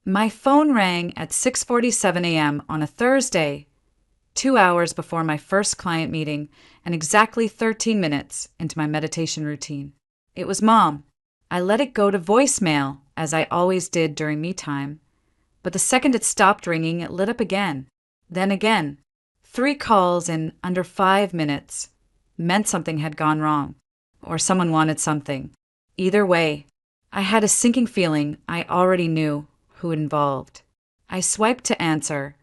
My phone rang at 6:47 a.m. on a Thursday, 2 hours before my first client meeting and exactly 13 minutes into my meditation routine. It was Mom. I let it go to voicemail, as I always did during me time. But the second it stopped ringing, it lit up again. Then again. 3 calls in under 5 minutes meant something had gone wrong, or someone wanted something. Either way, I had a sinking feeling I already knew who it involved. I swiped to answer,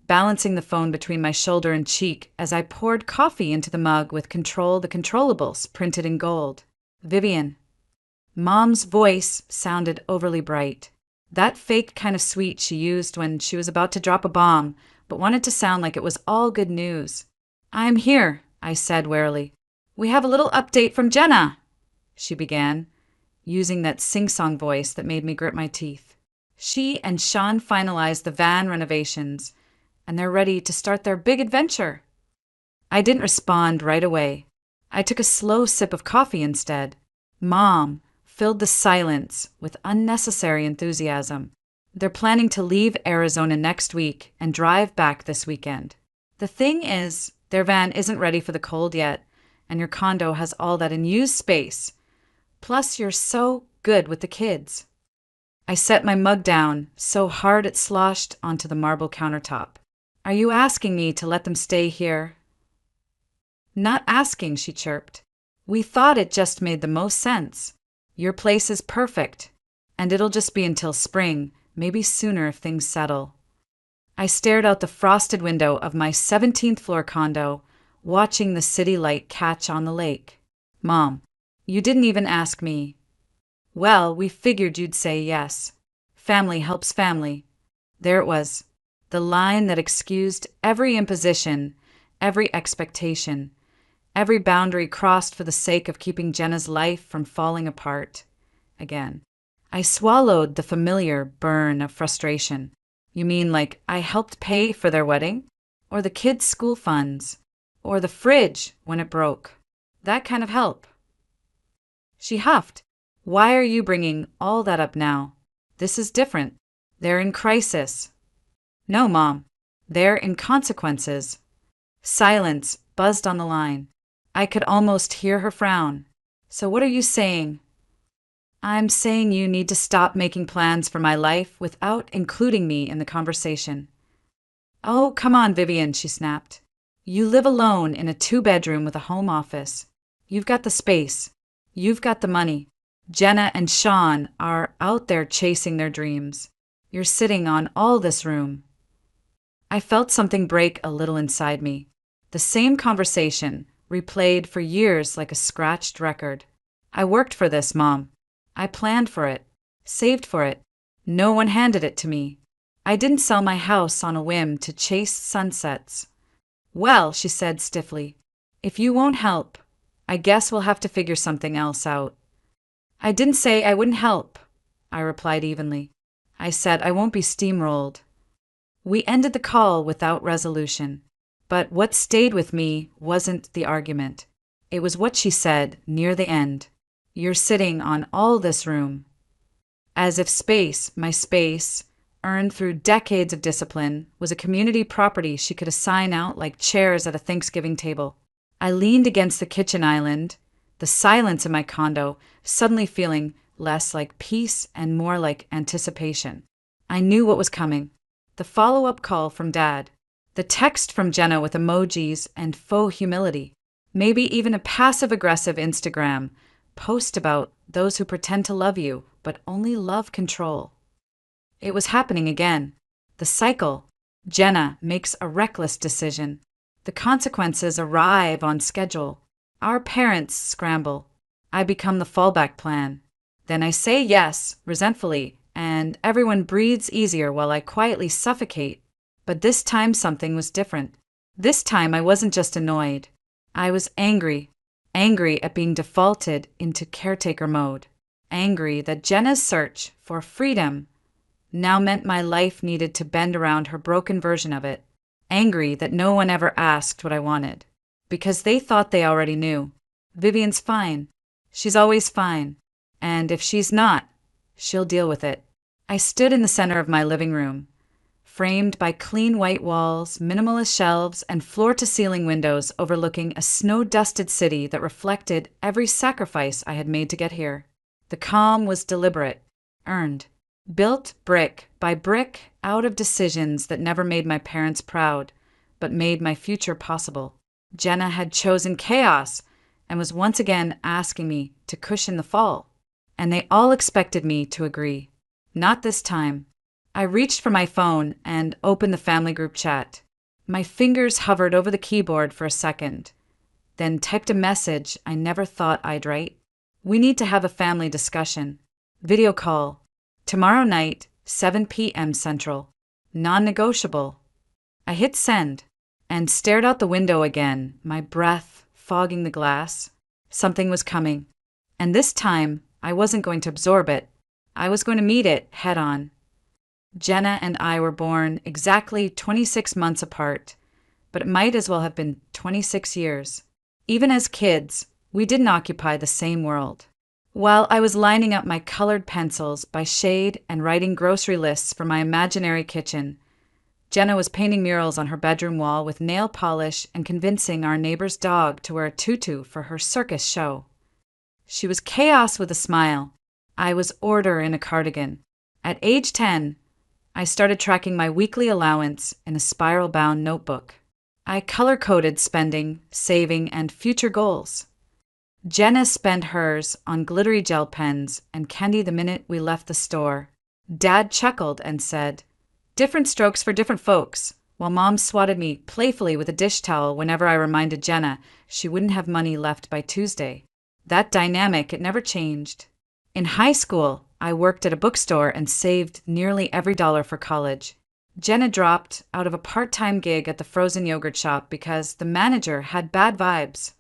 balancing the phone between my shoulder and cheek as I poured coffee into the mug with Control the Controllables printed in gold. Vivian. Mom's voice sounded overly bright. That fake kind of sweet she used when she was about to drop a bomb, but wanted to sound like it was all good news. "I'm here," I said warily. "We have a little update from Jenna," she began, using that sing-song voice that made me grit my teeth. She and Sean finalized the van renovations, and they're ready to start their big adventure. I didn't respond right away. I took a slow sip of coffee instead. Mom filled the silence with unnecessary enthusiasm. They're planning to leave Arizona next week and drive back this weekend. The thing is, their van isn't ready for the cold yet, and your condo has all that unused space. Plus, you're so good with the kids. I set my mug down so hard it sloshed onto the marble countertop. "Are you asking me to let them stay here?" "Not asking," she chirped. "We thought it just made the most sense. Your place is perfect, and it'll just be until spring, maybe sooner if things settle." I stared out the frosted window of my 17th floor condo, watching the city light catch on the lake. "Mom, you didn't even ask me." "Well, we figured you'd say yes. Family helps family." There it was, the line that excused every imposition, every expectation, every boundary crossed for the sake of keeping Jenna's life from falling apart. Again, I swallowed the familiar burn of frustration. "You mean like I helped pay for their wedding? Or the kids' school funds? Or the fridge when it broke? That kind of help?" She huffed. "Why are you bringing all that up now? This is different. They're in crisis." "No, Mom. They're in consequences." Silence buzzed on the line. I could almost hear her frown. "So what are you saying?" "I'm saying you need to stop making plans for my life without including me in the conversation." "Oh, come on, Vivian," she snapped. "You live alone in a 2-bedroom with a home office. You've got the space. You've got the money. Jenna and Sean are out there chasing their dreams. You're sitting on all this room." I felt something break a little inside me. The same conversation, replayed for years like a scratched record. "I worked for this, Mom. I planned for it, saved for it. No one handed it to me. I didn't sell my house on a whim to chase sunsets." "Well," she said stiffly, "if you won't help, I guess we'll have to figure something else out." "I didn't say I wouldn't help," I replied evenly. "I said I won't be steamrolled." We ended the call without resolution. But what stayed with me wasn't the argument. It was what she said near the end. "You're sitting on all this room." As if space, my space, earned through decades of discipline, was a community property she could assign out like chairs at a Thanksgiving table. I leaned against the kitchen island, the silence in my condo suddenly feeling less like peace and more like anticipation. I knew what was coming. The follow-up call from Dad. The text from Jenna with emojis and faux humility. Maybe even a passive-aggressive Instagram post about those who pretend to love you but only love control. It was happening again. The cycle. Jenna makes a reckless decision. The consequences arrive on schedule. Our parents scramble. I become the fallback plan. Then I say yes, resentfully, and everyone breathes easier while I quietly suffocate. But this time something was different. This time I wasn't just annoyed. I was angry. Angry at being defaulted into caretaker mode. Angry that Jenna's search for freedom now meant my life needed to bend around her broken version of it. Angry that no one ever asked what I wanted. Because they thought they already knew. Vivian's fine. She's always fine. And if she's not, she'll deal with it. I stood in the center of my living room, framed by clean white walls, minimalist shelves, and floor-to-ceiling windows overlooking a snow-dusted city that reflected every sacrifice I had made to get here. The calm was deliberate, earned, built brick by brick out of decisions that never made my parents proud, but made my future possible. Jenna had chosen chaos and was once again asking me to cushion the fall, and they all expected me to agree. Not this time. I reached for my phone and opened the family group chat. My fingers hovered over the keyboard for a second, then typed a message I never thought I'd write. We need to have a family discussion. Video call. Tomorrow night, 7 p.m. Central. Non-negotiable. I hit send and stared out the window again, my breath fogging the glass. Something was coming. And this time, I wasn't going to absorb it. I was going to meet it head on. Jenna and I were born exactly 26 months apart, but it might as well have been 26 years. Even as kids, we didn't occupy the same world. While I was lining up my colored pencils by shade and writing grocery lists for my imaginary kitchen, Jenna was painting murals on her bedroom wall with nail polish and convincing our neighbor's dog to wear a tutu for her circus show. She was chaos with a smile. I was order in a cardigan. At age 10, I started tracking my weekly allowance in a spiral-bound notebook. I color-coded spending, saving, and future goals. Jenna spent hers on glittery gel pens and candy the minute we left the store. Dad chuckled and said, "Different strokes for different folks," while Mom swatted me playfully with a dish towel whenever I reminded Jenna she wouldn't have money left by Tuesday. That dynamic, it never changed. In high school, I worked at a bookstore and saved nearly every dollar for college. Jenna dropped out of a part-time gig at the frozen yogurt shop because the manager had bad vibes.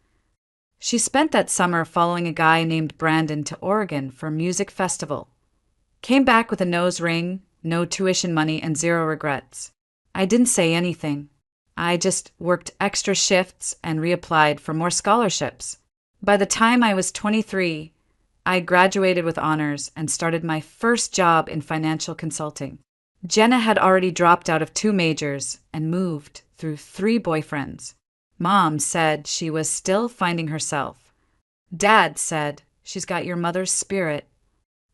She spent that summer following a guy named Brandon to Oregon for a music festival. Came back with a nose ring, no tuition money, and zero regrets. I didn't say anything. I just worked extra shifts and reapplied for more scholarships. By the time I was 23, I graduated with honors and started my first job in financial consulting. Jenna had already dropped out of 2 majors and moved through 3 boyfriends. Mom said she was still finding herself. Dad said, "She's got your mother's spirit."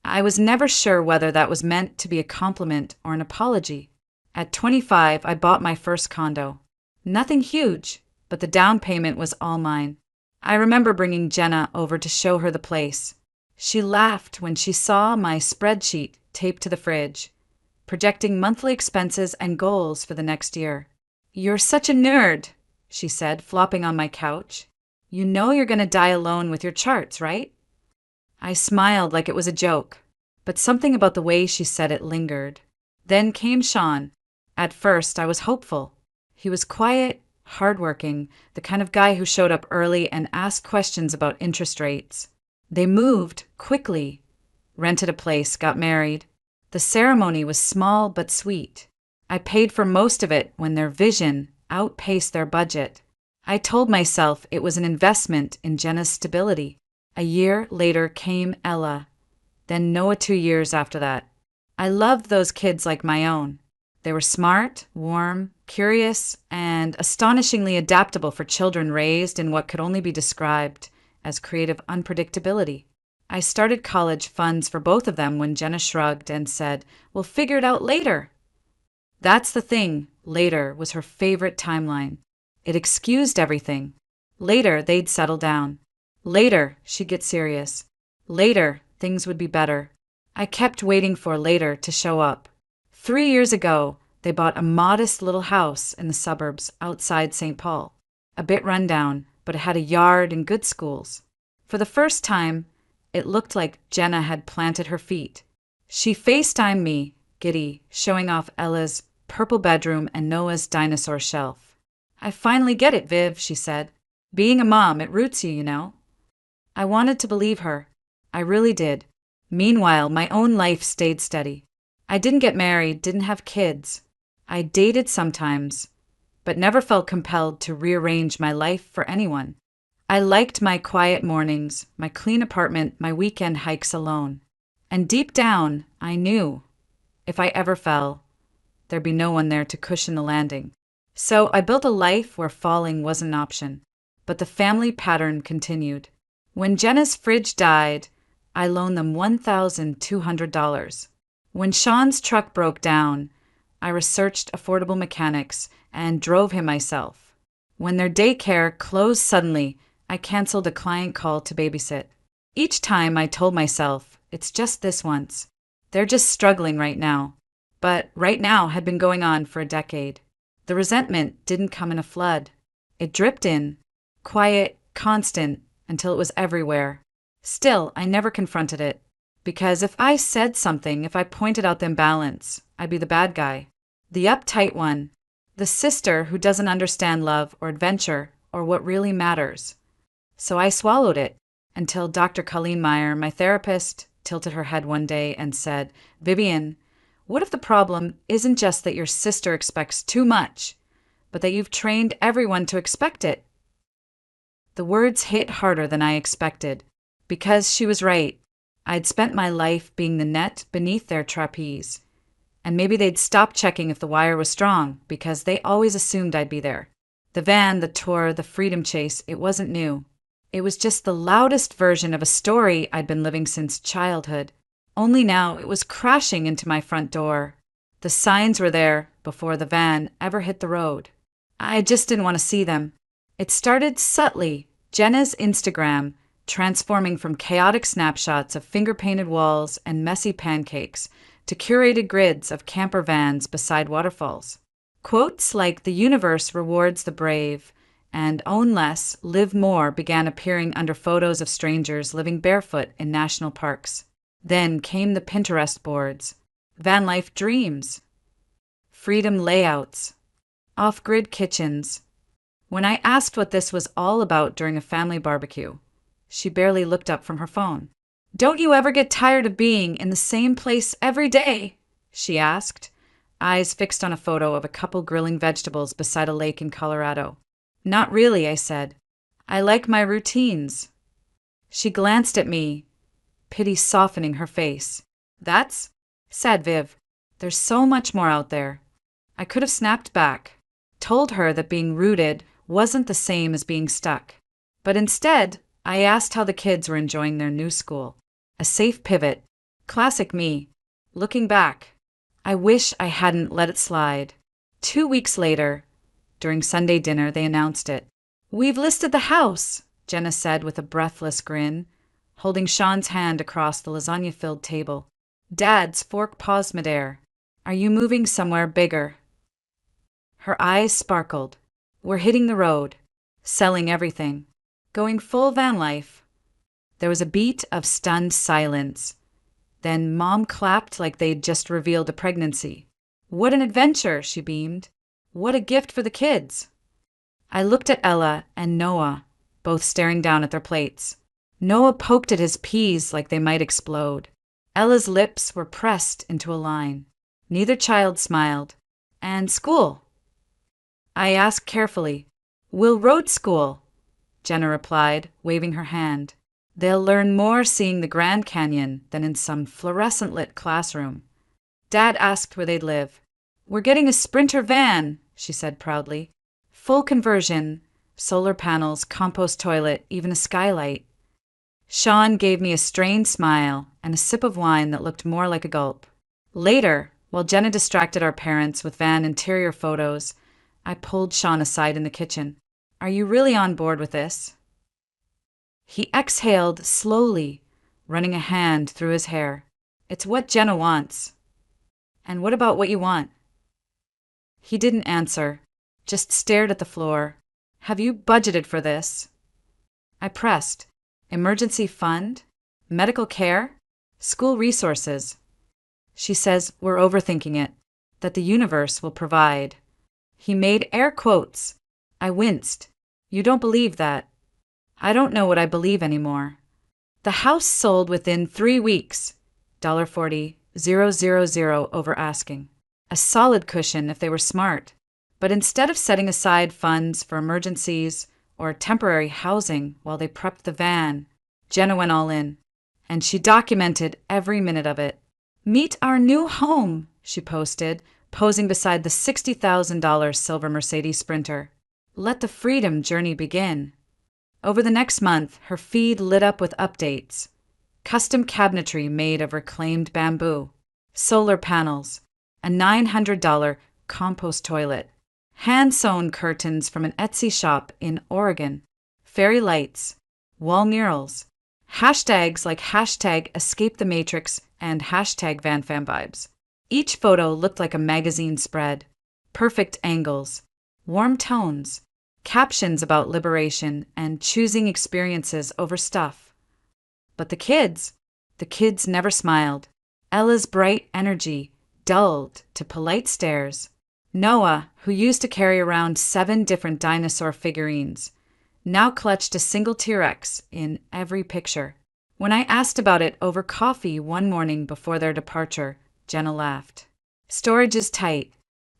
I was never sure whether that was meant to be a compliment or an apology. At 25, I bought my first condo. Nothing huge, but the down payment was all mine. I remember bringing Jenna over to show her the place. She laughed when she saw my spreadsheet taped to the fridge, projecting monthly expenses and goals for the next year. "You're such a nerd," she said, flopping on my couch. "You know you're going to die alone with your charts, right?" I smiled like it was a joke, but something about the way she said it lingered. Then came Sean. At first, I was hopeful. He was quiet, hardworking, the kind of guy who showed up early and asked questions about interest rates. They moved quickly, rented a place, got married. The ceremony was small but sweet. I paid for most of it when their vision outpaced their budget. I told myself it was an investment in Jenna's stability. A year later came Ella, then Noah 2 years after that. I loved those kids like my own. They were smart, warm, curious, and astonishingly adaptable for children raised in what could only be described as creative unpredictability. I started college funds for both of them when Jenna shrugged and said, "We'll figure it out later." That's the thing, later was her favorite timeline. It excused everything. Later, they'd settle down. Later, she'd get serious. Later, things would be better. I kept waiting for later to show up. 3 years ago, they bought a modest little house in the suburbs outside St. Paul. A bit rundown, but it had a yard and good schools. For the first time, it looked like Jenna had planted her feet. She FaceTimed me, giddy, showing off Ella's purple bedroom and Noah's dinosaur shelf. "I finally get it, Viv," she said. "Being a mom, it roots you, you know." I wanted to believe her. I really did. Meanwhile, my own life stayed steady. I didn't get married, didn't have kids. I dated sometimes, but never felt compelled to rearrange my life for anyone. I liked my quiet mornings, my clean apartment, my weekend hikes alone. And deep down, I knew If I ever fell, there'd be no one there to cushion the landing. So I built a life where falling wasn't an option. But the family pattern continued. When Jenna's fridge died, I loaned them $1,200. When Sean's truck broke down, I researched affordable mechanics and drove him myself. When their daycare closed suddenly, I canceled a client call to babysit. Each time I told myself, it's just this once. They're just struggling right now. But right now had been going on for a decade. The resentment didn't come in a flood. It dripped in, quiet, constant, until it was everywhere. Still, I never confronted it. Because if I said something, if I pointed out the imbalance, I'd be the bad guy. The uptight one. The sister who doesn't understand love or adventure or what really matters. So I swallowed it until Dr. Colleen Meyer, my therapist, tilted her head one day and said, "Vivian, what if the problem isn't just that your sister expects too much, but that you've trained everyone to expect it?" The words hit harder than I expected, because she was right. I'd spent my life being the net beneath their trapeze. And maybe they'd stop checking if the wire was strong, because they always assumed I'd be there. The van, the tour, the freedom chase, it wasn't new. It was just the loudest version of a story I'd been living since childhood. Only now it was crashing into my front door. The signs were there before the van ever hit the road. I just didn't want to see them. It started subtly. Jenna's Instagram, transforming from chaotic snapshots of finger-painted walls and messy pancakes to curated grids of camper vans beside waterfalls. Quotes like "the universe rewards the brave" and "own less, live more" began appearing under photos of strangers living barefoot in national parks. Then came the Pinterest boards, van life dreams, freedom layouts, off-grid kitchens. When I asked what this was all about during a family barbecue, she barely looked up from her phone. "Don't you ever get tired of being in the same place every day?" she asked, eyes fixed on a photo of a couple grilling vegetables beside a lake in Colorado. "Not really," I said. "I like my routines." She glanced at me, pity softening her face. "That's sad, Viv. There's so much more out there." I could have snapped back, told her that being rooted wasn't the same as being stuck. But instead, I asked how the kids were enjoying their new school. A safe pivot. Classic me. Looking back, I wish I hadn't let it slide. 2 weeks later, during Sunday dinner, they announced it. "We've listed the house," Jenna said with a breathless grin, holding Sean's hand across the lasagna-filled table. "Dad's fork paws midair. Are you moving somewhere bigger?" Her eyes sparkled. "We're hitting the road, selling everything, going full van life." There was a beat of stunned silence. Then Mom clapped like they'd just revealed a pregnancy. "What an adventure," she beamed. "What a gift for the kids." I looked at Ella and Noah, both staring down at their plates. Noah poked at his peas like they might explode. Ella's lips were pressed into a line. Neither child smiled. "And school?" I asked carefully. "We'll road school," Jenna replied, waving her hand. "They'll learn more seeing the Grand Canyon than in some fluorescent-lit classroom." Dad asked where they'd live. "We're getting a Sprinter van," she said proudly. "Full conversion, solar panels, compost toilet, even a skylight." Sean gave me a strained smile and a sip of wine that looked more like a gulp. Later, while Jenna distracted our parents with van interior photos, I pulled Sean aside in the kitchen. "Are you really on board with this?" He exhaled slowly, running a hand through his hair. "It's what Jenna wants." "And what about what you want?" He didn't answer, just stared at the floor. "Have you budgeted for this?" I pressed. "Emergency fund? Medical care? School resources?" She says we're overthinking it, that the universe will provide. He made air quotes. I winced. "You don't believe that?" "I don't know what I believe anymore." The house sold within 3 weeks. $40,000 over asking. A solid cushion if they were smart. But instead of setting aside funds for emergencies or temporary housing while they prepped the van, Jenna went all in. And she documented every minute of it. "Meet our new home," she posted, posing beside the $60,000 silver Mercedes Sprinter. Let the freedom journey begin. Over the next month, her feed lit up with updates. Custom cabinetry made of reclaimed bamboo, solar panels, a $900 compost toilet, hand-sewn curtains from an Etsy shop in Oregon, fairy lights, wall murals, hashtags like hashtag Escape the Matrix and hashtag VanFamVibes. Each photo looked like a magazine spread. Perfect angles, warm tones, captions about liberation and choosing experiences over stuff. But the kids never smiled. Ella's bright energy dulled to polite stares. Noah, who used to carry around 7 different dinosaur figurines, now clutched a single T-Rex in every picture. When I asked about it over coffee one morning before their departure, Jenna laughed. Storage is tight.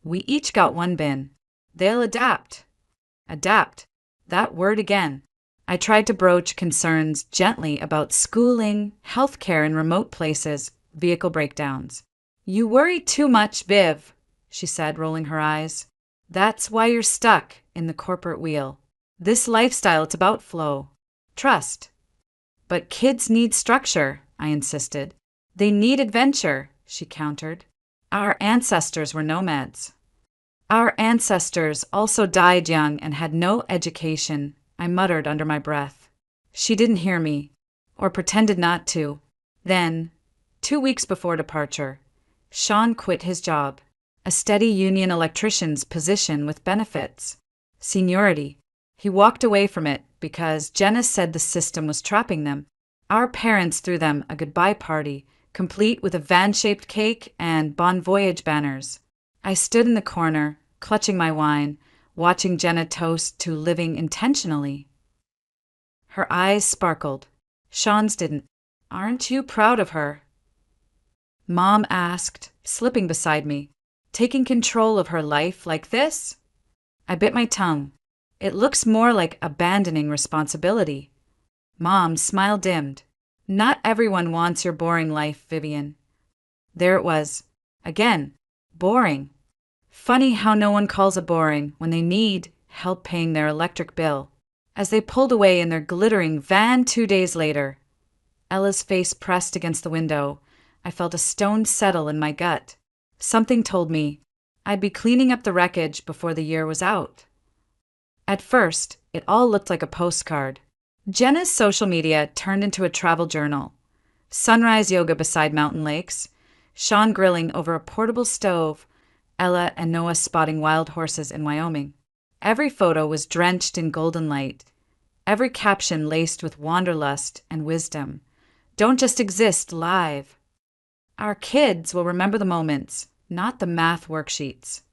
We each got one bin. They'll adapt. Adapt. That word again. I tried to broach concerns gently about schooling, healthcare in remote places, vehicle breakdowns. You worry too much, Viv, she said, rolling her eyes. That's why you're stuck in the corporate wheel. This lifestyle, it's about flow. Trust. But kids need structure, I insisted. They need adventure, she countered. Our ancestors were nomads. Our ancestors also died young and had no education, I muttered under my breath. She didn't hear me, or pretended not to. Then, 2 weeks before departure, Sean quit his job, a steady union electrician's position with benefits, seniority. He walked away from it because Jenna said the system was trapping them. Our parents threw them a goodbye party, complete with a van-shaped cake and Bon Voyage banners. I stood in the corner, clutching my wine, watching Jenna toast to living intentionally. Her eyes sparkled. Sean's didn't. Aren't you proud of her? Mom asked, slipping beside me. Taking control of her life like this? I bit my tongue. It looks more like abandoning responsibility. Mom's smile dimmed. Not everyone wants your boring life, Vivian. There it was. Again. Boring. Funny how no one calls it boring when they need help paying their electric bill. As they pulled away in their glittering van 2 days later, Ella's face pressed against the window, I felt a stone settle in my gut. Something told me I'd be cleaning up the wreckage before the year was out. At first, it all looked like a postcard. Jenna's social media turned into a travel journal. Sunrise yoga beside mountain lakes, Sean grilling over a portable stove, Ella and Noah spotting wild horses in Wyoming. Every photo was drenched in golden light, every caption laced with wanderlust and wisdom. Don't just exist, live. Our kids will remember the moments, not the math worksheets.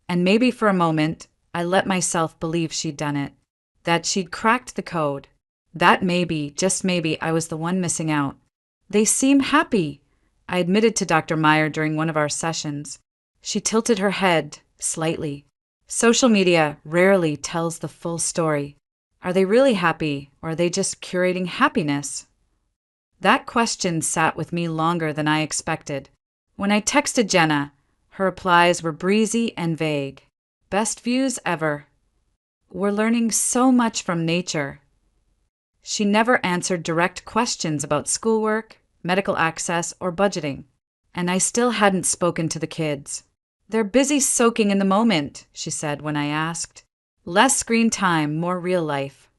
And maybe for a moment, I let myself believe she'd done it, that she'd cracked the code. That maybe, just maybe, I was the one missing out. They seem happy, I admitted to Dr. Meyer during one of our sessions. She tilted her head, slightly. Social media rarely tells the full story. Are they really happy, or are they just curating happiness? That question sat with me longer than I expected. When I texted Jenna, her replies were breezy and vague. Best views ever. We're learning so much from nature. She never answered direct questions about schoolwork, medical access, or budgeting. And I still hadn't spoken to the kids. They're busy soaking in the moment, she said when I asked. Less screen time, more real life.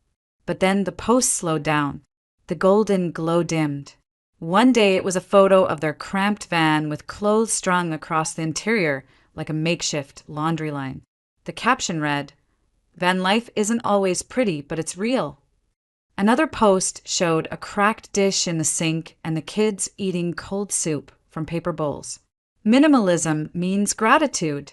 But then the post slowed down. The golden glow dimmed. One day it was a photo of their cramped van with clothes strung across the interior like a makeshift laundry line. The caption read, Van life isn't always pretty, but it's real. Another post showed a cracked dish in the sink and the kids eating cold soup from paper bowls. Minimalism means gratitude,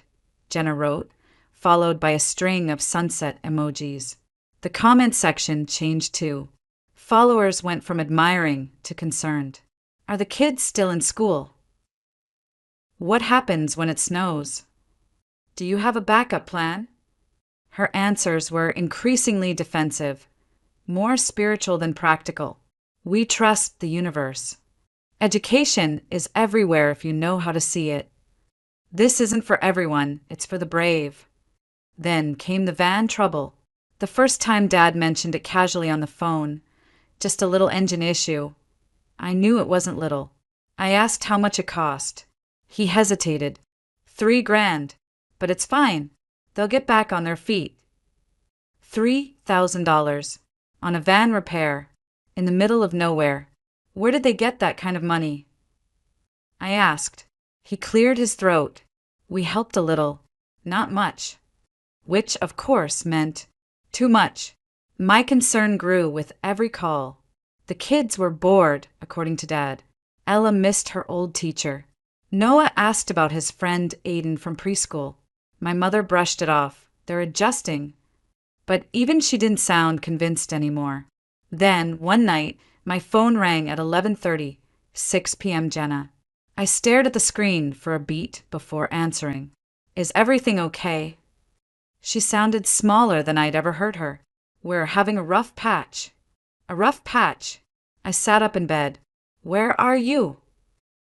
Jenna wrote, followed by a string of sunset emojis. The comment section changed too. Followers went from admiring to concerned. Are the kids still in school? What happens when it snows? Do you have a backup plan? Her answers were increasingly defensive, more spiritual than practical. We trust the universe. Education is everywhere if you know how to see it. This isn't for everyone, it's for the brave. Then came the van trouble. The first time Dad mentioned it casually on the phone. Just a little engine issue. I knew it wasn't little. I asked how much it cost. He hesitated. 3 grand. But it's fine. They'll get back on their feet. $3,000. On a van repair. In the middle of nowhere. Where did they get that kind of money? I asked. He cleared his throat. We helped a little. Not much. Which, of course, meant too much. My concern grew with every call. The kids were bored, according to Dad. Ella missed her old teacher. Noah asked about his friend Aiden from preschool. My mother brushed it off. They're adjusting. But even she didn't sound convinced anymore. Then, one night, my phone rang at 11:30, 6 p.m. Jenna. I stared at the screen for a beat before answering. Is everything okay? She sounded smaller than I'd ever heard her. We're having a rough patch. A rough patch. I sat up in bed. Where are you?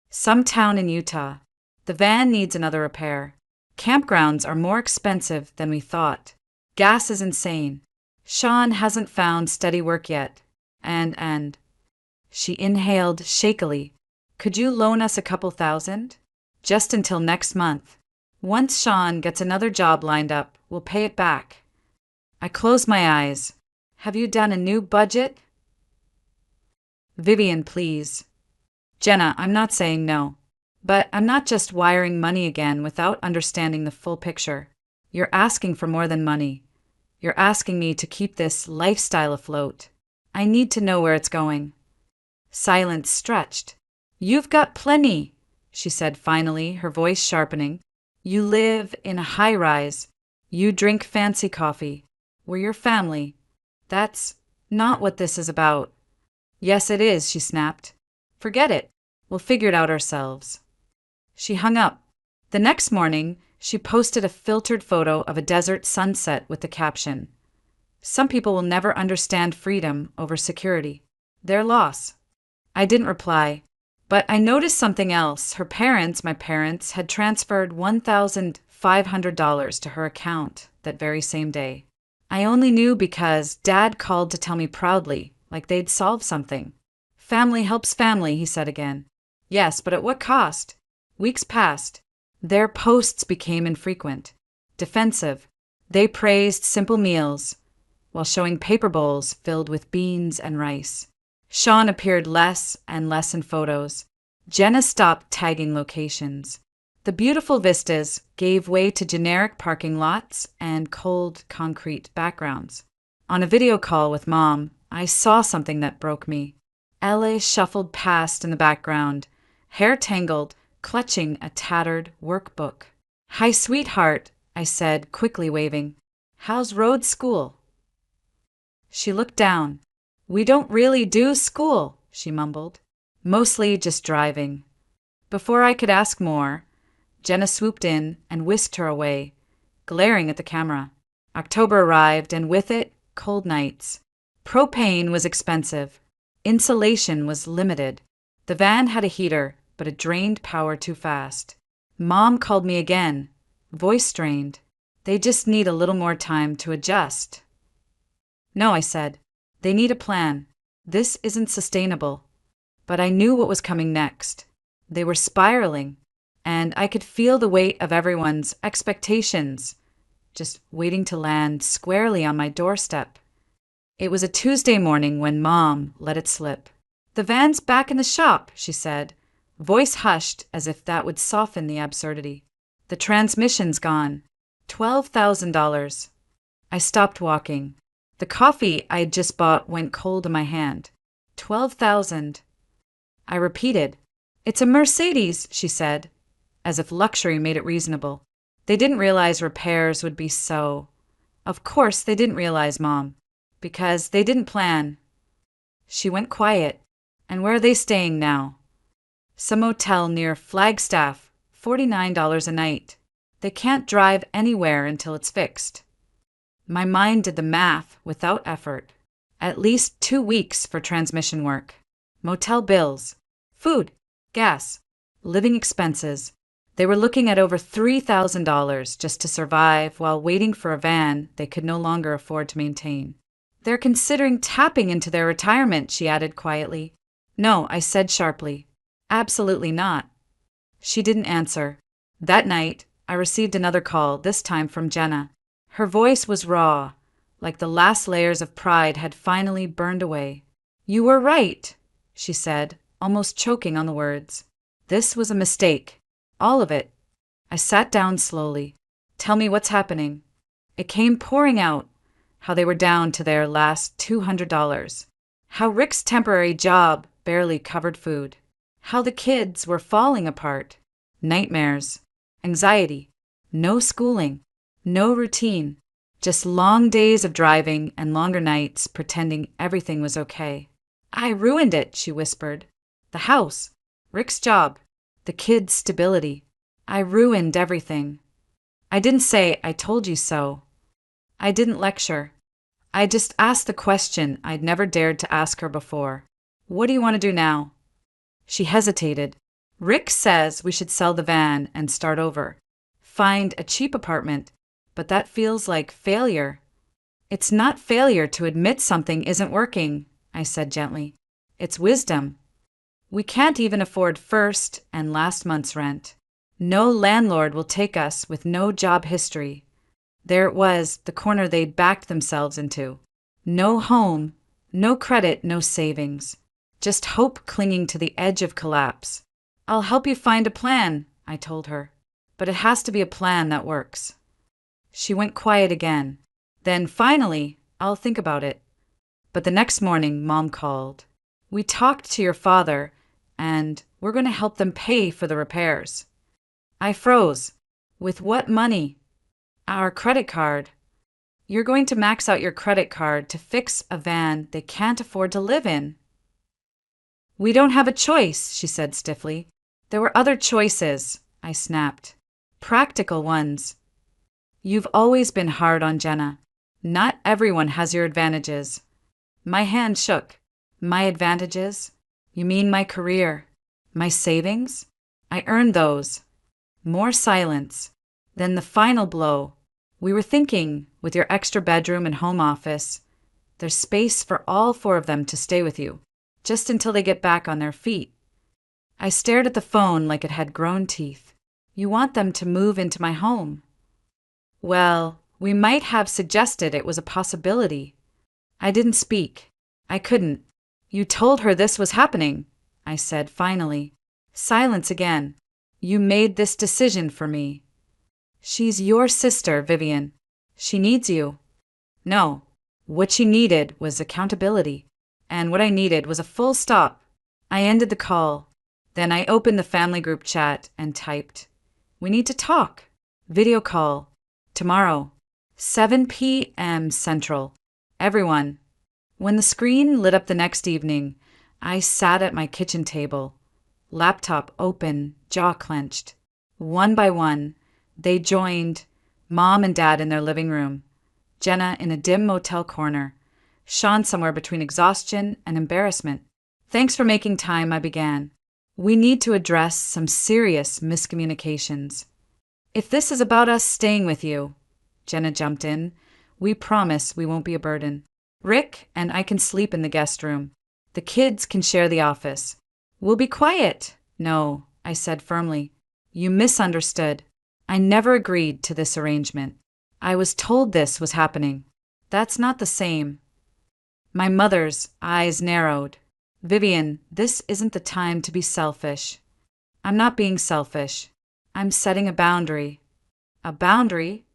Some town in Utah. The van needs another repair. Campgrounds are more expensive than we thought. Gas is insane. Sean hasn't found steady work yet. And. She inhaled shakily. Could you loan us a couple thousand? Just until next month. Once Sean gets another job lined up, we'll pay it back. I closed my eyes. Have you done a new budget? Vivian, please. Jenna, I'm not saying no. But I'm not just wiring money again without understanding the full picture. You're asking for more than money. You're asking me to keep this lifestyle afloat. I need to know where it's going. Silence stretched. You've got plenty, she said finally, her voice sharpening. You live in a high-rise. You drink fancy coffee. We're your family. That's not what this is about. Yes, it is, she snapped. Forget it. We'll figure it out ourselves. She hung up. The next morning, she posted a filtered photo of a desert sunset with the caption, "Some people will never understand freedom over security. Their loss." I didn't reply, but I noticed something else. Her parents, my parents, had transferred $1,500 to her account that very same day. I only knew because Dad called to tell me proudly, like they'd solved something. Family helps family, he said again. Yes, but at what cost? Weeks passed. Their posts became infrequent, defensive. They praised simple meals, while showing paper bowls filled with beans and rice. Sean appeared less and less in photos. Jenna stopped tagging locations. The beautiful vistas gave way to generic parking lots and cold concrete backgrounds. On a video call with Mom, I saw something that broke me. Ella shuffled past in the background, hair tangled, clutching a tattered workbook. Hi, sweetheart, I said, quickly waving. How's road school? She looked down. We don't really do school, she mumbled. Mostly just driving. Before I could ask more, Jenna swooped in and whisked her away, glaring at the camera. October arrived, and with it, cold nights. Propane was expensive. Insulation was limited. The van had a heater, but it drained power too fast. Mom called me again, voice strained. They just need a little more time to adjust. No, I said. They need a plan. This isn't sustainable. But I knew what was coming next. They were spiraling, and I could feel the weight of everyone's expectations, just waiting to land squarely on my doorstep. It was a Tuesday morning when Mom let it slip. The van's back in the shop, she said, voice hushed as if that would soften the absurdity. The transmission's gone. $12,000. I stopped walking. The coffee I had just bought went cold in my hand. 12,000. I repeated. It's a Mercedes, she said, as if luxury made it reasonable. They didn't realize repairs would be so. Of course they didn't realize, Mom, because they didn't plan. She went quiet. And where are they staying now? Some motel near Flagstaff, $49 a night. They can't drive anywhere until it's fixed. My mind did the math without effort. At least 2 weeks for transmission work. Motel bills, food, gas, living expenses. They were looking at over $3,000 just to survive while waiting for a van they could no longer afford to maintain. They're considering tapping into their retirement, she added quietly. No, I said sharply. Absolutely not. She didn't answer. That night, I received another call, this time from Jenna. Her voice was raw, like the last layers of pride had finally burned away. You were right, she said, almost choking on the words. This was a mistake. All of it. I sat down slowly. Tell me what's happening. It came pouring out, how they were down to their last $200. How Rick's temporary job barely covered food. How the kids were falling apart. Nightmares. Anxiety. No schooling. No routine. Just long days of driving and longer nights pretending everything was okay. I ruined it, she whispered. The house. Rick's job. The kids' stability. I ruined everything. I didn't say, I told you so. I didn't lecture. I just asked the question I'd never dared to ask her before. What do you want to do now? She hesitated. Rick says we should sell the van and start over. Find a cheap apartment, but that feels like failure. It's not failure to admit something isn't working, I said gently. It's wisdom. We can't even afford first and last month's rent. No landlord will take us with no job history. There it was, the corner they'd backed themselves into. No home, no credit, no savings. Just hope clinging to the edge of collapse. I'll help you find a plan, I told her. But it has to be a plan that works. She went quiet again. Then finally, I'll think about it. But the next morning, Mom called. We talked to your father, and we're going to help them pay for the repairs. I froze. With what money? Our credit card. You're going to max out your credit card to fix a van they can't afford to live in. We don't have a choice, she said stiffly. There were other choices, I snapped. Practical ones. You've always been hard on Jenna. Not everyone has your advantages. My hand shook. My advantages? You mean my career? My savings? I earned those. More silence. Then the final blow. We were thinking, with your extra bedroom and home office, there's space for all 4 of them to stay with you, just until they get back on their feet. I stared at the phone like it had grown teeth. You want them to move into my home? Well, we might have suggested it was a possibility. I didn't speak. I couldn't. You told her this was happening, I said finally. Silence again. You made this decision for me. She's your sister, Vivian. She needs you. No. What she needed was accountability. And what I needed was a full stop. I ended the call. Then I opened the family group chat and typed, We need to talk. Video call. Tomorrow. 7 p.m. Central. Everyone. When the screen lit up the next evening, I sat at my kitchen table. Laptop open, jaw clenched. One by one, they joined, Mom and Dad in their living room, Jenna in a dim motel corner, Sean somewhere between exhaustion and embarrassment. Thanks for making time, I began. We need to address some serious miscommunications. If this is about us staying with you, Jenna jumped in, we promise we won't be a burden. Rick and I can sleep in the guest room. The kids can share the office. We'll be quiet. No, I said firmly. You misunderstood. I never agreed to this arrangement. I was told this was happening. That's not the same. My mother's eyes narrowed. Vivian, this isn't the time to be selfish. I'm not being selfish. I'm setting a boundary. A boundary?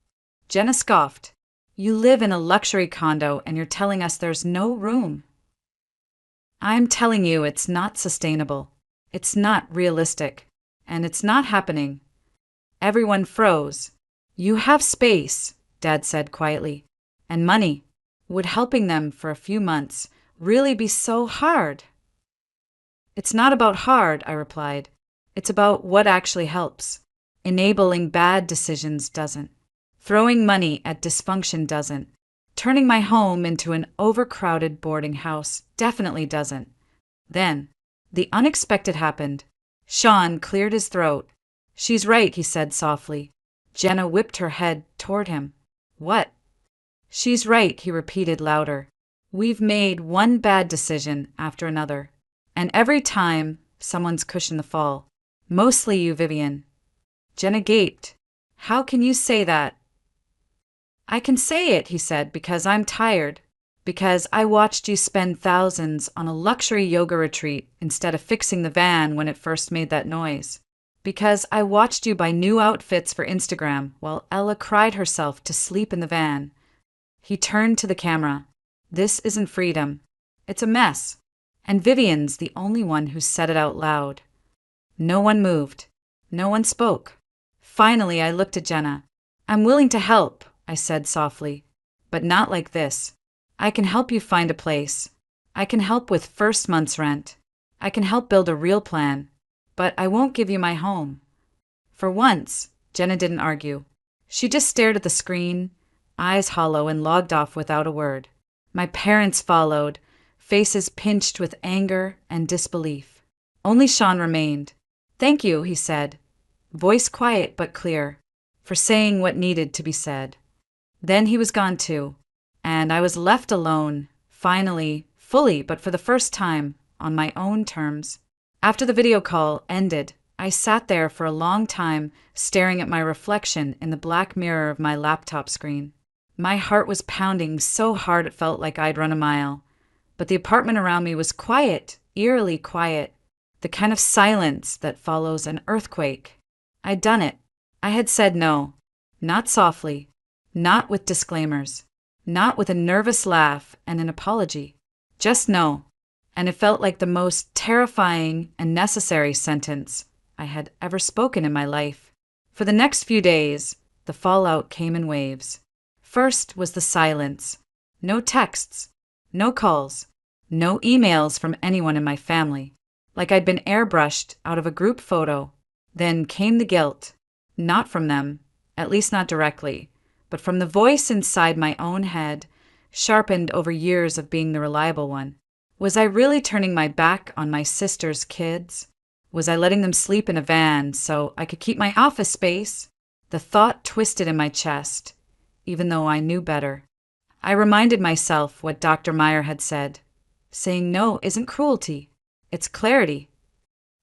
Jenna scoffed. You live in a luxury condo and you're telling us there's no room. I'm telling you it's not sustainable. It's not realistic. And it's not happening. Everyone froze. You have space, Dad said quietly. And money. Would helping them for a few months really be so hard? It's not about hard, I replied. It's about what actually helps. Enabling bad decisions doesn't. Throwing money at dysfunction doesn't. Turning my home into an overcrowded boarding house definitely doesn't. Then, the unexpected happened. Sean cleared his throat. She's right, he said softly. Jenna whipped her head toward him. What? She's right, he repeated louder. We've made one bad decision after another. And every time, someone's cushioned the fall. Mostly you, Vivian. Jenna gaped. How can you say that? I can say it, he said, because I'm tired. Because I watched you spend thousands on a luxury yoga retreat instead of fixing the van when it first made that noise. Because I watched you buy new outfits for Instagram while Ella cried herself to sleep in the van. He turned to the camera. This isn't freedom. It's a mess. And Vivian's the only one who said it out loud. No one moved. No one spoke. Finally, I looked at Jenna. I'm willing to help, I said softly. But not like this. I can help you find a place. I can help with first month's rent. I can help build a real plan. But I won't give you my home. For once, Jenna didn't argue. She just stared at the screen, eyes hollow, and logged off without a word. My parents followed, faces pinched with anger and disbelief. Only Sean remained. Thank you, he said, voice quiet but clear, for saying what needed to be said. Then he was gone too, and I was left alone, finally, fully, but for the first time, on my own terms. After the video call ended, I sat there for a long time, staring at my reflection in the black mirror of my laptop screen. My heart was pounding so hard it felt like I'd run a mile. But the apartment around me was quiet, eerily quiet, the kind of silence that follows an earthquake. I'd done it. I had said no, not softly, not with disclaimers, not with a nervous laugh and an apology. Just no. And it felt like the most terrifying and necessary sentence I had ever spoken in my life. For the next few days, the fallout came in waves. First was the silence. No texts, no calls, no emails from anyone in my family, like I'd been airbrushed out of a group photo. Then came the guilt, not from them, at least not directly, but from the voice inside my own head, sharpened over years of being the reliable one. Was I really turning my back on my sister's kids? Was I letting them sleep in a van so I could keep my office space? The thought twisted in my chest, even though I knew better. I reminded myself what Dr. Meyer had said. Saying no isn't cruelty, it's clarity.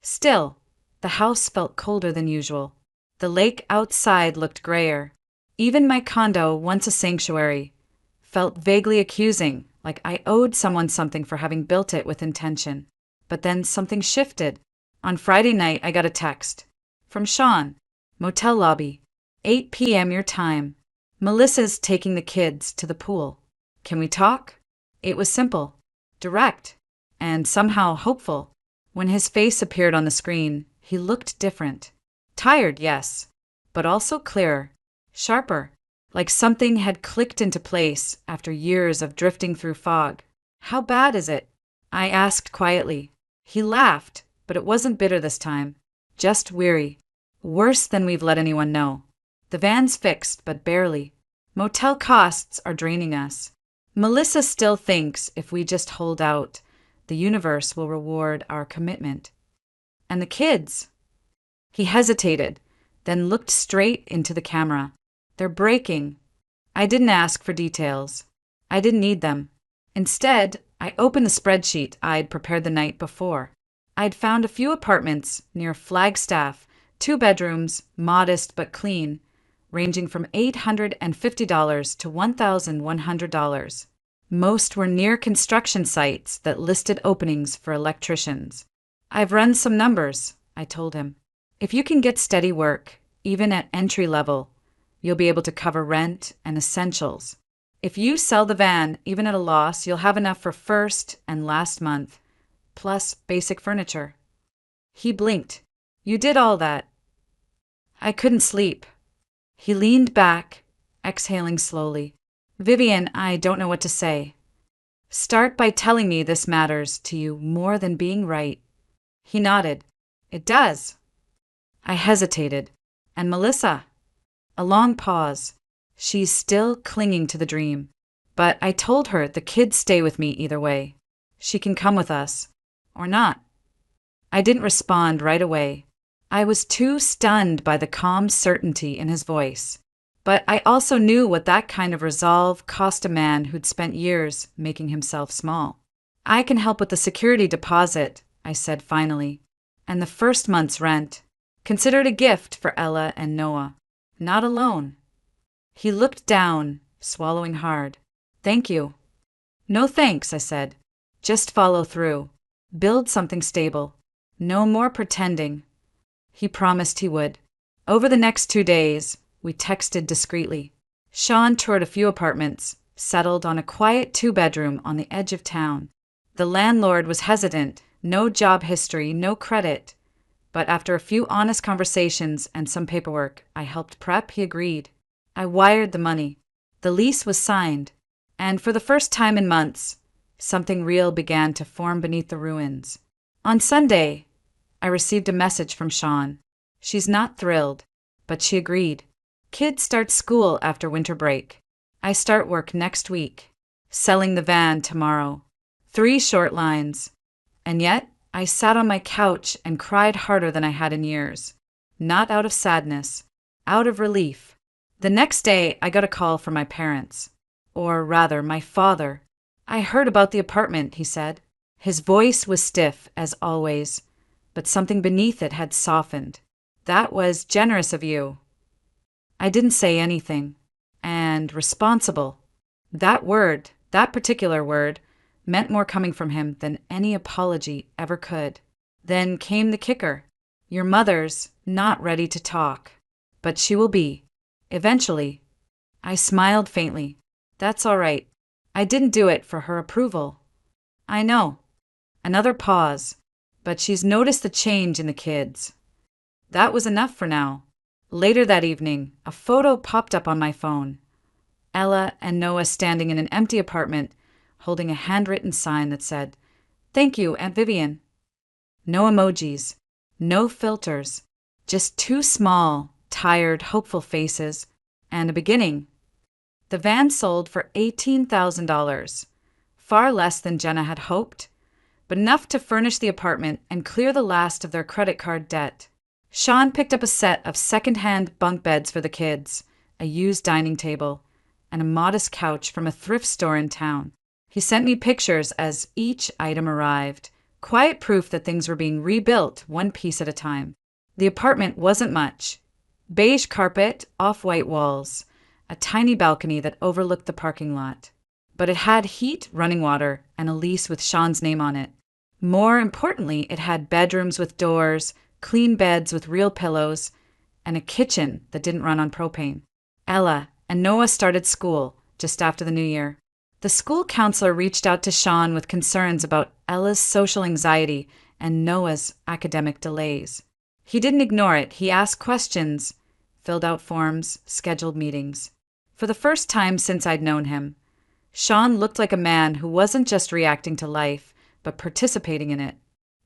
Still, the house felt colder than usual. The lake outside looked grayer. Even my condo, once a sanctuary, felt vaguely accusing, like I owed someone something for having built it with intention. But then something shifted. On Friday night, I got a text. From Sean. Motel lobby. 8 p.m. your time. Melissa's taking the kids to the pool. Can we talk? It was simple, direct, and somehow hopeful. When his face appeared on the screen, he looked different. Tired, yes, but also clearer, sharper. Like something had clicked into place after years of drifting through fog. How bad is it? I asked quietly. He laughed, but it wasn't bitter this time. Just weary. Worse than we've let anyone know. The van's fixed, but barely. Motel costs are draining us. Melissa still thinks if we just hold out, the universe will reward our commitment. And the kids? He hesitated, then looked straight into the camera. They're breaking. I didn't ask for details. I didn't need them. Instead, I opened the spreadsheet I'd prepared the night before. I'd found a few apartments near Flagstaff, 2 bedrooms, modest but clean, ranging from $850 to $1,100. Most were near construction sites that listed openings for electricians. I've run some numbers, I told him. If you can get steady work, even at entry level, you'll be able to cover rent and essentials. If you sell the van, even at a loss, you'll have enough for first and last month, plus basic furniture. He blinked. You did all that. I couldn't sleep. He leaned back, exhaling slowly. Vivian, I don't know what to say. Start by telling me this matters to you more than being right. He nodded. It does. I hesitated. And Melissa? A long pause. She's still clinging to the dream. But I told her the kids stay with me either way. She can come with us. Or not. I didn't respond right away. I was too stunned by the calm certainty in his voice. But I also knew what that kind of resolve cost a man who'd spent years making himself small. I can help with the security deposit, I said finally, and the first month's rent. Consider it a gift for Ella and Noah. Not a loan. He looked down, swallowing hard. Thank you. No thanks, I said. Just follow through. Build something stable. No more pretending. He promised he would. Over the next 2 days, we texted discreetly. Sean toured a few apartments, settled on a quiet 2-bedroom on the edge of town. The landlord was hesitant, no job history, no credit. But after a few honest conversations and some paperwork I helped prep, he agreed. I wired the money. The lease was signed. And for the first time in months, something real began to form beneath the ruins. On Sunday, I received a message from Sean. She's not thrilled, but she agreed. Kids start school after winter break. I start work next week. Selling the van tomorrow. 3 short lines. And yet, I sat on my couch and cried harder than I had in years. Not out of sadness, out of relief. The next day, I got a call from my parents. Or rather, my father. I heard about the apartment, he said. His voice was stiff, as always, but something beneath it had softened. That was generous of you. I didn't say anything. And responsible. That word, that particular word, meant more coming from him than any apology ever could. Then came the kicker. Your mother's not ready to talk. But she will be. Eventually. I smiled faintly. That's all right. I didn't do it for her approval. I know. Another pause. But she's noticed the change in the kids. That was enough for now. Later that evening, a photo popped up on my phone. Ella and Noah standing in an empty apartment, holding a handwritten sign that said, "Thank you, Aunt Vivian." No emojis, no filters, just 2 small, tired, hopeful faces, and a beginning. The van sold for $18,000, far less than Jenna had hoped, but enough to furnish the apartment and clear the last of their credit card debt. Sean picked up a set of second-hand bunk beds for the kids, a used dining table, and a modest couch from a thrift store in town. He sent me pictures as each item arrived, quiet proof that things were being rebuilt one piece at a time. The apartment wasn't much. Beige carpet, off-white walls, a tiny balcony that overlooked the parking lot. But it had heat, running water, and a lease with Sean's name on it. More importantly, it had bedrooms with doors, clean beds with real pillows, and a kitchen that didn't run on propane. Ella and Noah started school just after the new year. The school counselor reached out to Sean with concerns about Ella's social anxiety and Noah's academic delays. He didn't ignore it. He asked questions, filled out forms, scheduled meetings. For the first time since I'd known him, Sean looked like a man who wasn't just reacting to life, but participating in it.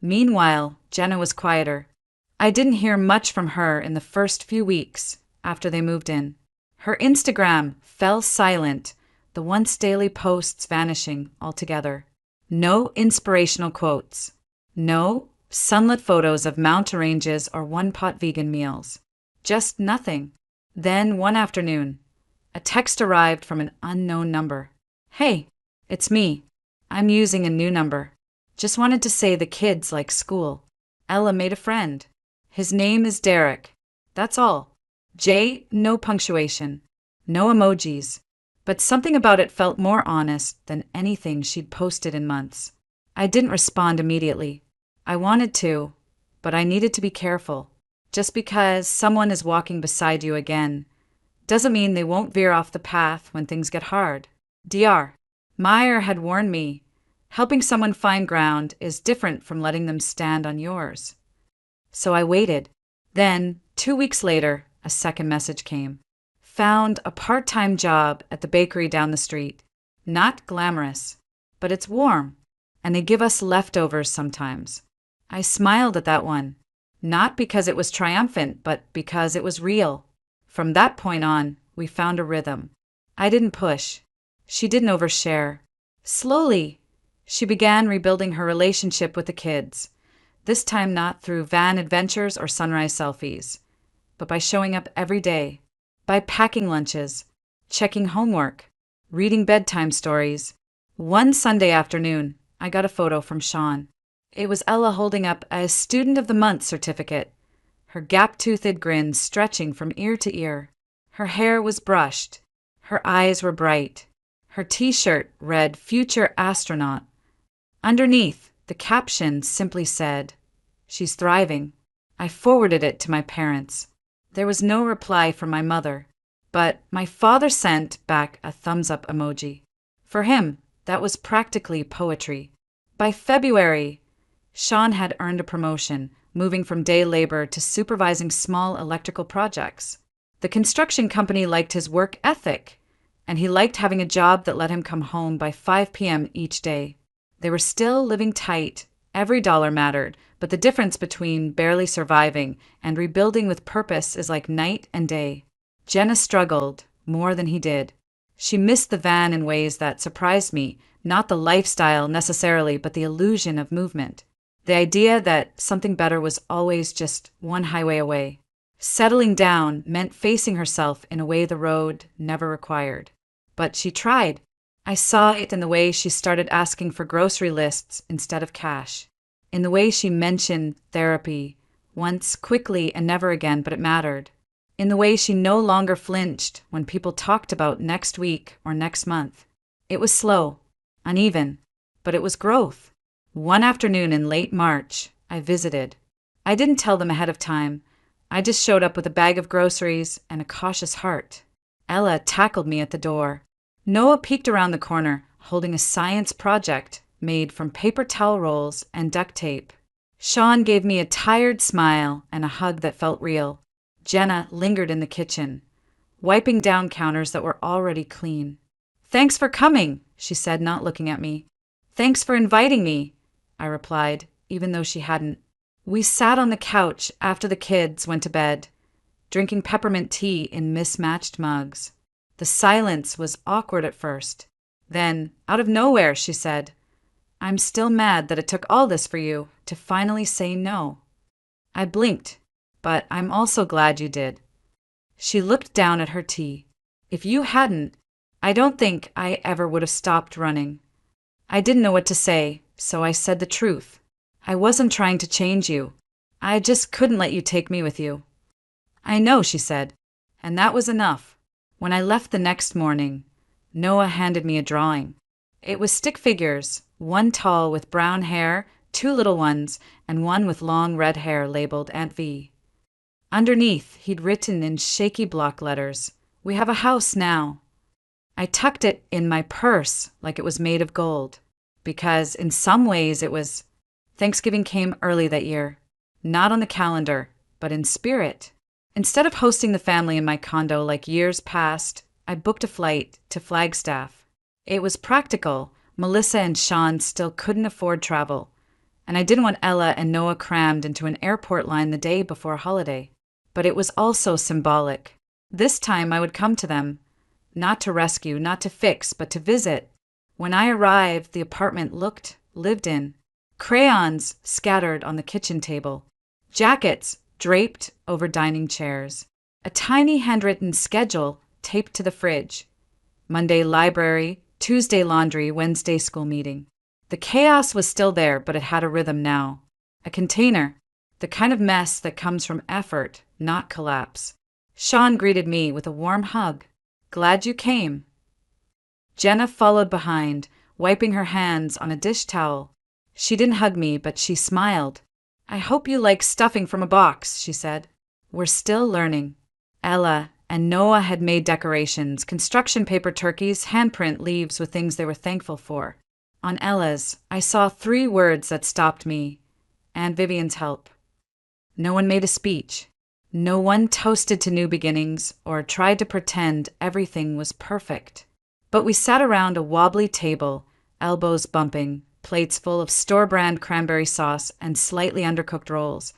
Meanwhile, Jenna was quieter. I didn't hear much from her in the first few weeks after they moved in. Her Instagram fell silent, the once daily posts vanishing altogether. No inspirational quotes. No sunlit photos of mountain ranges or one-pot vegan meals. Just nothing. Then one afternoon, a text arrived from an unknown number. "Hey, it's me. I'm using a new number. Just wanted to say the kids like school. Ella made a friend. His name is Derek. That's all. J, no punctuation. No emojis. But something about it felt more honest than anything she'd posted in months. I didn't respond immediately. I wanted to, but I needed to be careful. Just because someone is walking beside you again doesn't mean they won't veer off the path when things get hard. Dr. Meyer had warned me, helping someone find ground is different from letting them stand on yours. So I waited. Then, 2 weeks later, a second message came. Found a part-time job at the bakery down the street. Not glamorous, but it's warm, and they give us leftovers sometimes. I smiled at that one, not because it was triumphant, but because it was real. From that point on, we found a rhythm. I didn't push. She didn't overshare. Slowly, she began rebuilding her relationship with the kids. This time not through van adventures or sunrise selfies, but by showing up every day, by packing lunches, checking homework, reading bedtime stories. One Sunday afternoon, I got a photo from Sean. It was Ella holding up a Student of the Month certificate, her gap-toothed grin stretching from ear to ear. Her hair was brushed. Her eyes were bright. Her t-shirt read Future Astronaut. Underneath, the caption simply said, "She's thriving." I forwarded it to my parents. There was no reply from my mother, but my father sent back a thumbs-up emoji. For him, that was practically poetry. By February, Sean had earned a promotion, moving from day labor to supervising small electrical projects. The construction company liked his work ethic, and he liked having a job that let him come home by 5 p.m. each day. They were still living tight. Every dollar mattered, but the difference between barely surviving and rebuilding with purpose is like night and day. Jenna struggled more than he did. She missed the van in ways that surprised me, not the lifestyle necessarily, but the illusion of movement. The idea that something better was always just one highway away. Settling down meant facing herself in a way the road never required. But she tried. I saw it in the way she started asking for grocery lists instead of cash, in the way she mentioned therapy, once quickly and never again, but it mattered, in the way she no longer flinched when people talked about next week or next month. It was slow, uneven, but it was growth. One afternoon in late March, I visited. I didn't tell them ahead of time. I just showed up with a bag of groceries and a cautious heart. Ella tackled me at the door. Noah peeked around the corner, holding a science project made from paper towel rolls and duct tape. Sean gave me a tired smile and a hug that felt real. Jenna lingered in the kitchen, wiping down counters that were already clean. "Thanks for coming," she said, not looking at me. "Thanks for inviting me," I replied, even though she hadn't. We sat on the couch after the kids went to bed, drinking peppermint tea in mismatched mugs. The silence was awkward at first. Then, out of nowhere, she said, "I'm still mad that it took all this for you to finally say no." I blinked, but I'm also glad you did. She looked down at her tea. If you hadn't, I don't think I ever would have stopped running. I didn't know what to say, so I said the truth. I wasn't trying to change you. I just couldn't let you take me with you. "I know," she said, and that was enough. When I left the next morning, Noah handed me a drawing. It was stick figures, one tall with brown hair, two little ones, and one with long red hair labeled Aunt V. Underneath, he'd written in shaky block letters, "We have a house now." I tucked it in my purse like it was made of gold, because in some ways it was. Thanksgiving came early that year, not on the calendar, but in spirit. Instead of hosting the family in my condo like years past, I booked a flight to Flagstaff. It was practical. Melissa and Sean still couldn't afford travel, and I didn't want Ella and Noah crammed into an airport line the day before a holiday. But it was also symbolic. This time I would come to them, not to rescue, not to fix, but to visit. When I arrived, the apartment looked lived in. Crayons scattered on the kitchen table. Jackets draped over dining chairs. A tiny handwritten schedule taped to the fridge. Monday library, Tuesday laundry, Wednesday school meeting. The chaos was still there, but it had a rhythm now. A container, the kind of mess that comes from effort, not collapse. Sean greeted me with a warm hug. "Glad you came." Jenna followed behind, wiping her hands on a dish towel. She didn't hug me, but she smiled. "I hope you like stuffing from a box," she said. "We're still learning." Ella and Noah had made decorations, construction paper turkeys, handprint leaves with things they were thankful for. On Ella's, I saw 3 words that stopped me, and Vivian's help. No one made a speech. No one toasted to new beginnings or tried to pretend everything was perfect. But we sat around a wobbly table, elbows bumping, plates full of store-brand cranberry sauce and slightly undercooked rolls,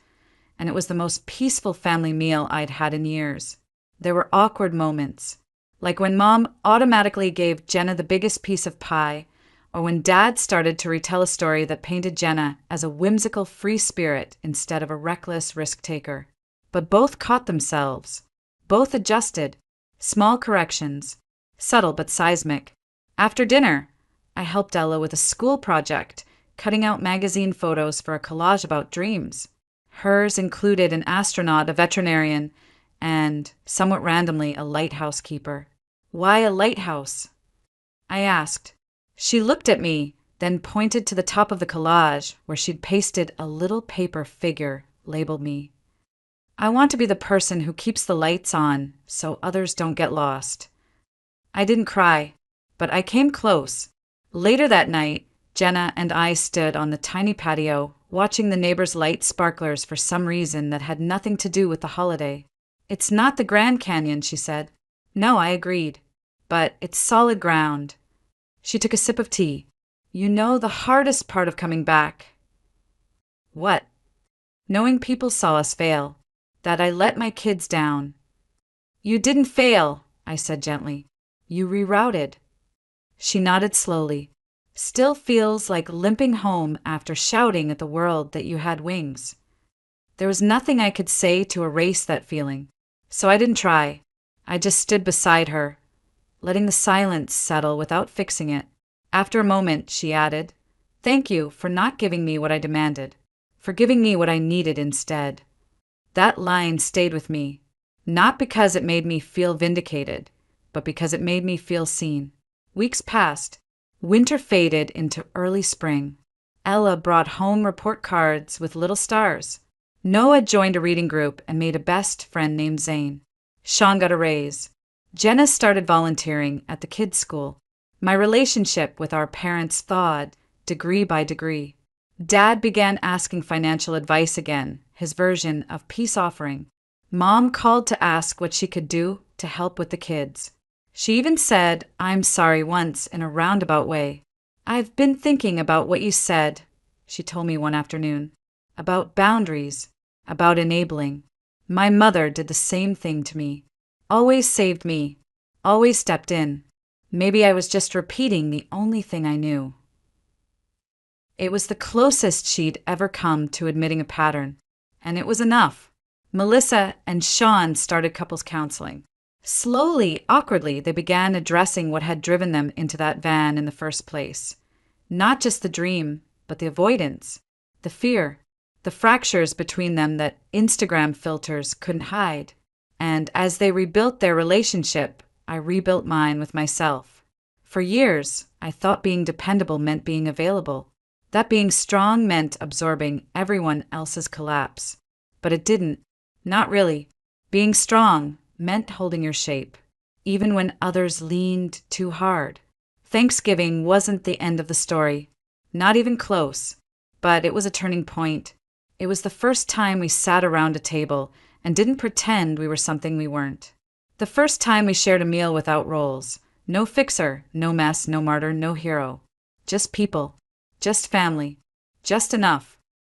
and it was the most peaceful family meal I'd had in years. There were awkward moments, like when Mom automatically gave Jenna the biggest piece of pie, or when Dad started to retell a story that painted Jenna as a whimsical free spirit instead of a reckless risk-taker. But both caught themselves. Both adjusted. Small corrections. Subtle but seismic. After dinner, I helped Ella with a school project, cutting out magazine photos for a collage about dreams. Hers included an astronaut, a veterinarian, and, somewhat randomly, a lighthouse keeper. Why a lighthouse? I asked. She looked at me, then pointed to the top of the collage where she'd pasted a little paper figure labeled me. I want to be the person who keeps the lights on so others don't get lost. I didn't cry, but I came close. Later that night, Jenna and I stood on the tiny patio, watching the neighbors light sparklers for some reason that had nothing to do with the holiday. It's not the Grand Canyon, she said. No, I agreed. But it's solid ground. She took a sip of tea. You know the hardest part of coming back. What? Knowing people saw us fail. That I let my kids down. You didn't fail, I said gently. You rerouted. She nodded slowly. Still feels like limping home after shouting at the world that you had wings. There was nothing I could say to erase that feeling, so I didn't try. I just stood beside her, letting the silence settle without fixing it. After a moment, she added, Thank you for not giving me what I demanded, for giving me what I needed instead. That line stayed with me, not because it made me feel vindicated, but because it made me feel seen. Weeks passed. Winter faded into early spring. Ella brought home report cards with little stars. Noah joined a reading group and made a best friend named Zane. Sean got a raise. Jenna started volunteering at the kids' school. My relationship with our parents thawed, degree by degree. Dad began asking financial advice again, his version of peace offering. Mom called to ask what she could do to help with the kids. She even said, I'm sorry once in a roundabout way. I've been thinking about what you said, she told me one afternoon. About boundaries, about enabling. My mother did the same thing to me. Always saved me, always stepped in. Maybe I was just repeating the only thing I knew. It was the closest she'd ever come to admitting a pattern, and it was enough. Melissa and Sean started couples counseling. Slowly, awkwardly, they began addressing what had driven them into that van in the first place. Not just the dream, but the avoidance, the fear, the fractures between them that Instagram filters couldn't hide. And as they rebuilt their relationship, I rebuilt mine with myself. For years, I thought being dependable meant being available, that being strong meant absorbing everyone else's collapse. But it didn't. Not really. Being strong meant holding your shape, even when others leaned too hard. Thanksgiving wasn't the end of the story, not even close, but it was a turning point. It was the first time we sat around a table and didn't pretend we were something we weren't. The first time we shared a meal without roles. No fixer, no mess, no martyr, no hero. Just people, just family, just enough.